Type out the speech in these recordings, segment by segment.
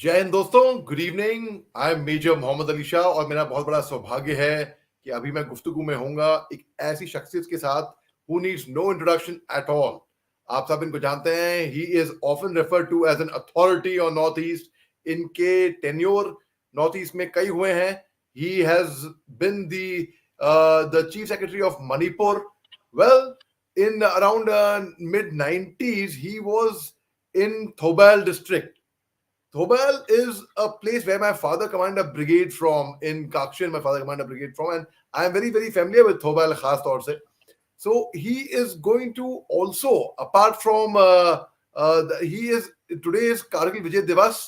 जय हिंद दोस्तों, good evening. I am major Mohammad Ali Shah और मेरा बहुत बड़ा सौभाग्य है कि अभी मैं गुफ्तगू में होऊंगा एक ऐसी शख्सियत के साथ who needs no introduction at all. आप सब इनको जानते हैं। He is often referred to as an authority on north east. इनके टेन्योर नॉर्थ ईस्ट में कई हुए हैं। He has been the chief secretary of Manipur. Well, in around mid 90s he was in Thobal district. Thobal is a place where my father commanded a brigade from in Kakshin. My father commanded a brigade from, and I am very, very familiar with Thobal khas taur se. So he is going to also, apart from, he is, today is Kargil Vijay Divas,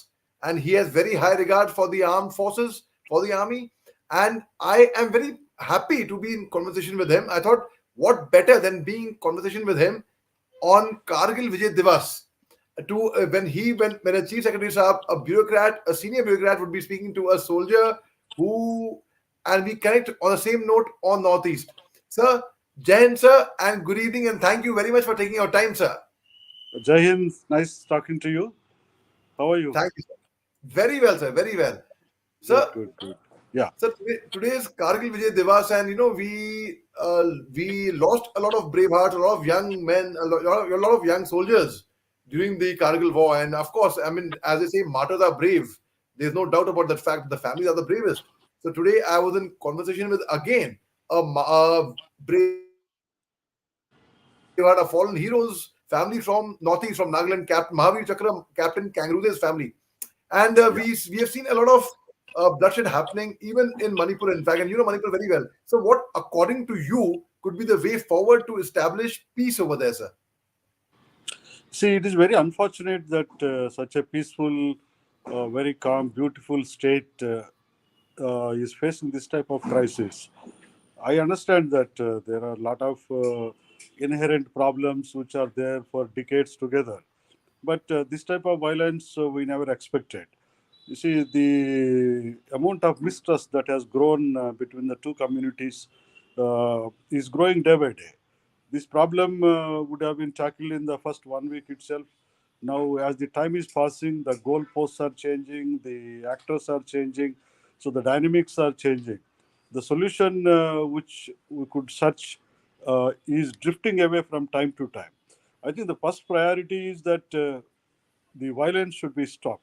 and he has very high regard for the armed forces, for the army. And I am very happy to be in conversation with him. I thought, what better than being in conversation with him on Kargil Vijay Divas? To when a chief secretary sahab, a bureaucrat, a senior bureaucrat would be speaking to a soldier who, and we connect on the same note on Northeast. Sir, Jain sir, and good evening, and thank you very much for taking your time, sir. Jai Hind, nice talking to you. How are you? Thank you, sir. Very well, sir. Very well, Good, sir. good, good. Yeah, Sir, today is Kargil Vijay Divas, and we lost a lot of brave hearts, a lot of young men, a lot of young soldiers during the Kargil war. And of course, I mean, as they say, martyrs are brave. There's no doubt about that fact. The families are the bravest. So today, I was in conversation with again a braveheart, a fallen hero's family from Northeast, from Nagaland, Captain Mahavir Chakra, Captain Kangaroo's family. And we have seen a lot yeah. of bloodshed happening even in Manipur, in fact, and you know Manipur very well. So, what, according to you, could be the way forward to establish peace over there, sir? See, it is very unfortunate that such a peaceful, very calm, beautiful state is facing this type of crisis. I understand that there are a lot of inherent problems which are there for decades together. But this type of violence we never expected. You see, the amount of mistrust that has grown between the two communities is growing day by day. This problem would have been tackled in the first 1 week itself. Now, as the time is passing, the goalposts are changing, the actors are changing, so the dynamics are changing. The solution which we could search is drifting away from time to time. I think the first priority is that the violence should be stopped.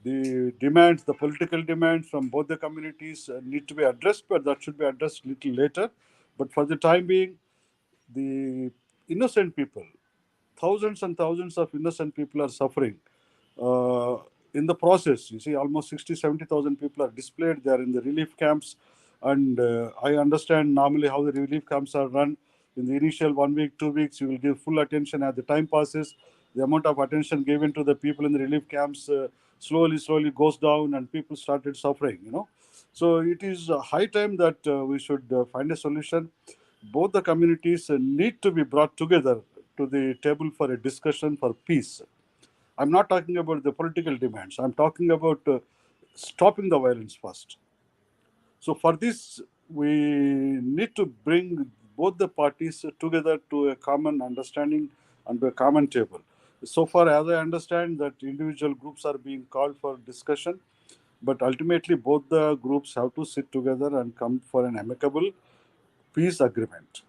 The demands, the political demands from both the communities need to be addressed, but that should be addressed little later. But for the time being, the innocent people, thousands and thousands of innocent people are suffering. Uh, in the process, you see, almost 60, 70,000 people are displaced. They are in the relief camps. And I understand normally how the relief camps are run. In the initial 1 week, 2 weeks, you will give full attention. As the time passes, the amount of attention given to the people in the relief camps slowly goes down, and people started suffering. So it is high time that we should find a solution. Both the communities need to be brought together to the table for a discussion for peace. I'm not talking about the political demands. I'm talking about stopping the violence first. So for this, we need to bring both the parties together to a common understanding and a common table. So far, as I understand, that individual groups are being called for discussion, but ultimately both the groups have to sit together and come for an amicable peace agreement.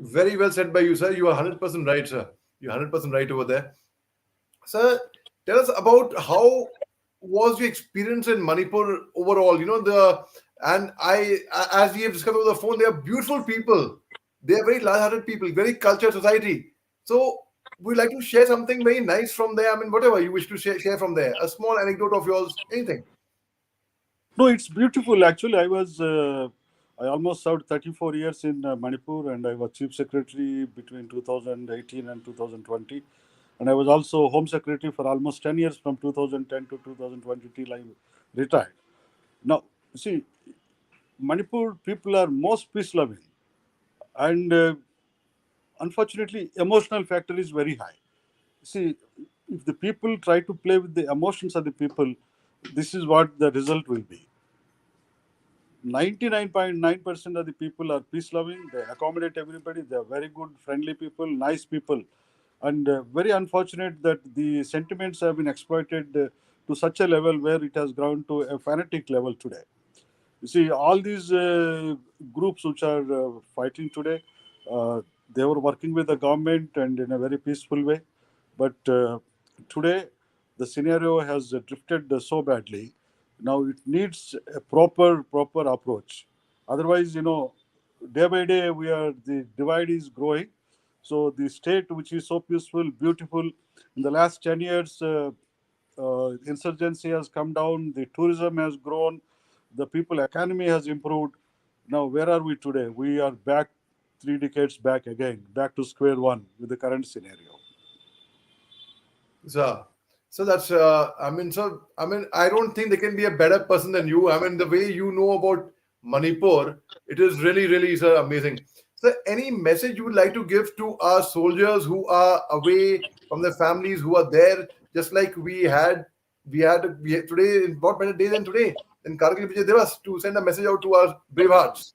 Very well said by you, sir. You are 100% right, sir. You're 100% right over there. Sir, tell us about how was your experience in Manipur overall? And as we have discussed over the phone, they are beautiful people. They are very large-hearted people, very cultured society. So, we'd like to share something very nice from there. I mean, whatever you wish to share from there. A small anecdote of yours, anything. No, it's beautiful. Actually, I almost served 34 years in Manipur, and I was chief secretary between 2018 and 2020. And I was also home secretary for almost 10 years from 2010 to 2020 till I retired. Now, see, Manipur people are most peace loving, and unfortunately, emotional factor is very high. See, if the people try to play with the emotions of the people, this is what the result will be. 99.9% of the people are peace loving. They accommodate everybody. They are very good, friendly people, nice people. And very unfortunate that the sentiments have been exploited to such a level where it has grown to a fanatic level today. You see, all these groups which are fighting today, uh, they were working with the government and in a very peaceful way. But today, the scenario has drifted so badly. Now it needs a proper approach. Otherwise, day by day, the divide is growing. So the state, which is so peaceful, beautiful, in the last 10 years, insurgency has come down, the tourism has grown, the people economy has improved. Now, where are we today? We are back 3 decades back again, back to square one with the current scenario. So, so that's I don't think there can be a better person than you. I mean, the way you know about Manipur, it is really, really, sir, amazing. So, any message you would like to give to our soldiers who are away from their families, who are there, just like we had today, what better day than today, in Kargil Vijay Divas, to send a message out to our brave hearts.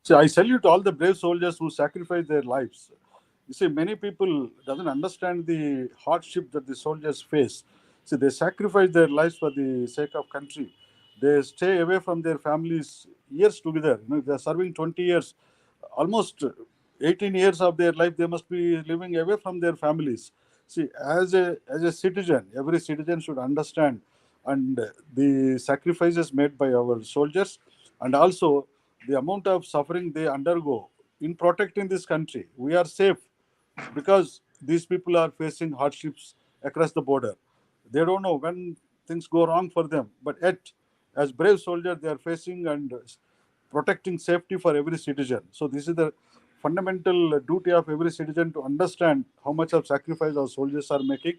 So I salute all the brave soldiers who sacrifice their lives. You see, many people doesn't understand the hardship that the soldiers face. See, they sacrifice their lives for the sake of country. They stay away from their families years together. If they're serving 20 years, almost 18 years of their life, they must be living away from their families. See, as a citizen, every citizen should understand and the sacrifices made by our soldiers, and also the amount of suffering they undergo in protecting this country. We are safe because these people are facing hardships across the border. They don't know when things go wrong for them, but yet, as brave soldiers, they are facing and protecting safety for every citizen. So this is the fundamental duty of every citizen to understand how much of sacrifice our soldiers are making.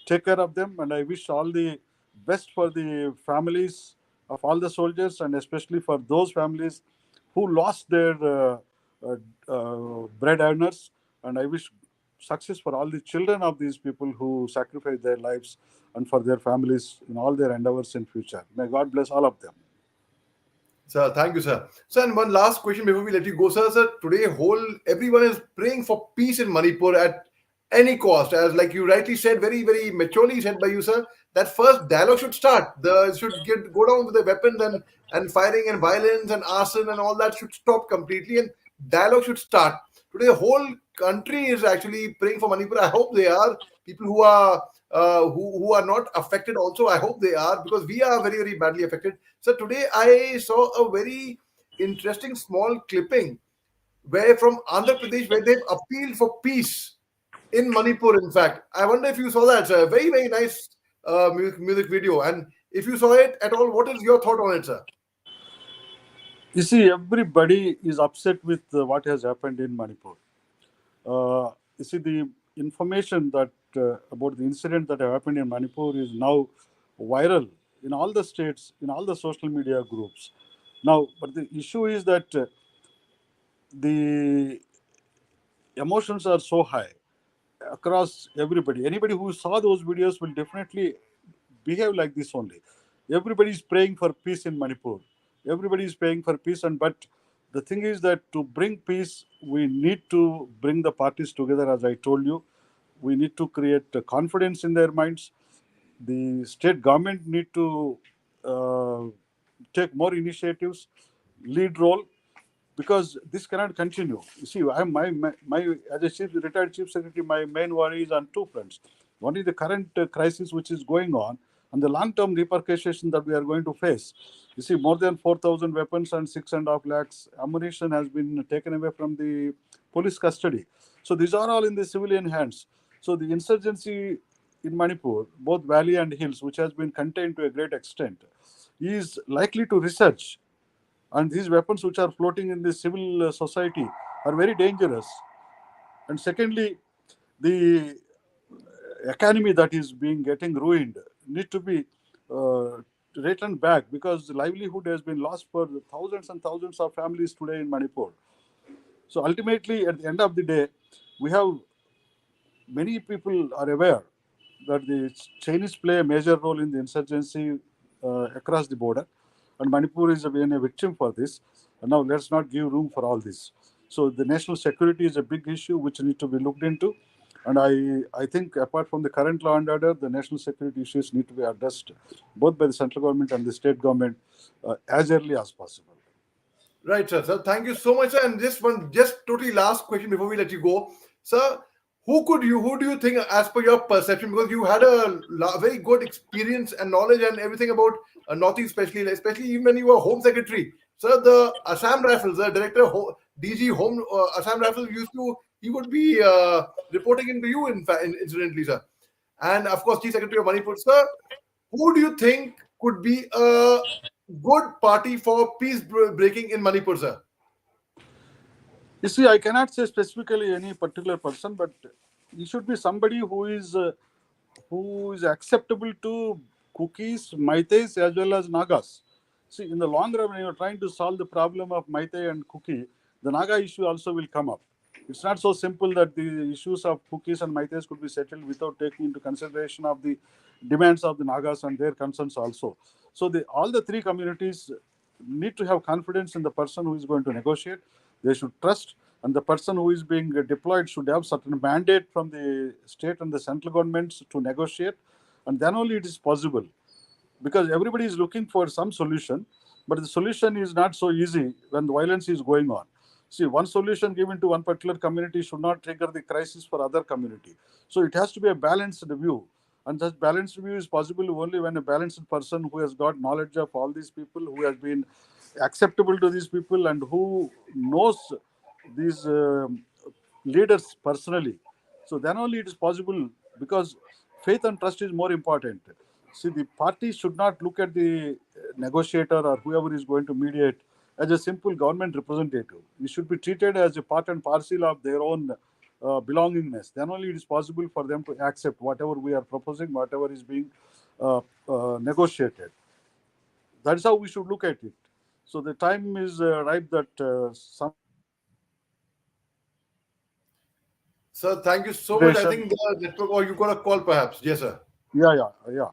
Take care of them, and I wish all the best for the families of all the soldiers, and especially for those families who lost their uh, bread earners. And I wish success for all the children of these people who sacrifice their lives and for their families in all their endeavors in future. May God bless all of them. Sir, thank you, sir. Sir, and one last question before we let you go, sir. Sir, today whole everyone is praying for peace in Manipur at any cost. As like you rightly said, very, very maturely said by you, sir, that first dialogue should start. The should get go down with the weapons and firing and violence and arson and all that should stop completely and dialogue should start. Today, the whole country is actually praying for Manipur. I hope they are people who are not affected. Also, I hope they are because we are very, very badly affected. So today I saw a very interesting small clipping where from Andhra Pradesh where they've appealed for peace in Manipur. In fact, I wonder if you saw that. It's a very, very nice music video. And if you saw it at all, what is your thought on it, sir? You see, everybody is upset with what has happened in Manipur. You see, the information that about the incident that happened in Manipur is now viral in all the states, in all the social media groups. Now, but the issue is that the emotions are so high across everybody. Anybody who saw those videos will definitely behave like this only. Everybody is praying for peace in Manipur. Everybody is praying for peace, and but the thing is that to bring peace, we need to bring the parties together. As I told you, we need to create confidence in their minds. The state government need to uh, take more initiatives, lead role, because this cannot continue. You see, my as a retired chief secretary, my main worry is on two fronts. One is the current crisis which is going on, and the long-term repercussions that we are going to face. You see, more than 4,000 weapons and 6.5 lakhs ammunition has been taken away from the police custody. So these are all in the civilian hands. So the insurgency in Manipur, both valley and hills, which has been contained to a great extent, is likely to resurge, and these weapons which are floating in the civil society are very dangerous. And secondly, the economy that is being getting ruined need to be uh, returned back, because the livelihood has been lost for thousands and thousands of families today in Manipur. So ultimately, at the end of the day, we have many people are aware that the Chinese play a major role in the insurgency across the border, and Manipur is been a victim for this. And now let's not give room for all this. So the national security is a big issue which need to be looked into. And I think apart from the current law and order, the national security issues need to be addressed both by the central government and the state government as early as possible. Right, sir. Sir, thank you so much, sir. And just totally last question before we let you go, sir. Who do you think, as per your perception, because you had a very good experience and knowledge and everything about Northeast, especially even when you were Home Secretary, sir. The Assam Rifles, the director, DG Home Assam Rifles he would be reporting into you, in fact, incidentally, sir. And of course, Chief Secretary of Manipur, sir. Who do you think could be a good party for peace breaking in Manipur, sir? You see, I cannot say specifically any particular person, but he should be somebody who is acceptable to Kukis, Maites, as well as Nagas. See, in the long run, when you are trying to solve the problem of Maite and Kuki, the Naga issue also will come up. It's not so simple that the issues of Kukis and Maites could be settled without taking into consideration of the demands of the Nagas and their concerns also. So all the three communities need to have confidence in the person who is going to negotiate. They should trust, and the person who is being deployed should have certain mandate from the state and the central governments to negotiate, and then only it is possible. Because everybody is looking for some solution, but the solution is not so easy when the violence is going on. See, one solution given to one particular community should not trigger the crisis for other community. So it has to be a balanced view, and that balanced view is possible only when a balanced person who has got knowledge of all these people, who has been acceptable to these people, and who knows these leaders personally. So then only it is possible, because faith and trust is more important. See, the parties should not look at the negotiator or whoever is going to mediate as a simple government representative. It should be treated as a part and parcel of their own belongingness. Then only it is possible for them to accept whatever we are proposing, whatever is being negotiated. That is how we should look at it. So the time is ripe that Sir, thank you so much. I consideration. think the network, or you got a call perhaps. Yes, sir. Yeah.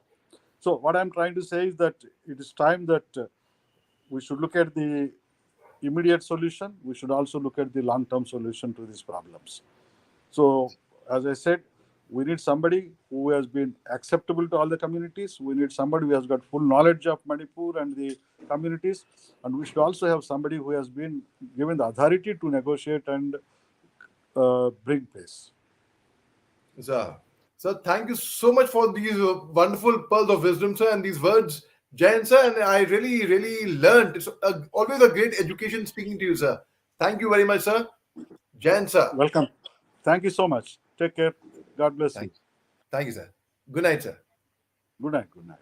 So what I'm trying to say is that it is time that we should look at the immediate solution. We should also look at the long-term solution to these problems. So, as I said, we need somebody who has been acceptable to all the communities. We need somebody who has got full knowledge of Manipur and the communities. And we should also have somebody who has been given the authority to negotiate and bring peace. Sir. Sir, thank you so much for these wonderful pearls of wisdom, sir, and these words, Jain, sir. And I really, really learned. It's always a great education speaking to you, sir. Thank you very much, sir. Jain, sir. Welcome. Thank you so much. Take care. God bless you. Thank you, sir. Good night, sir. Good night. Good night.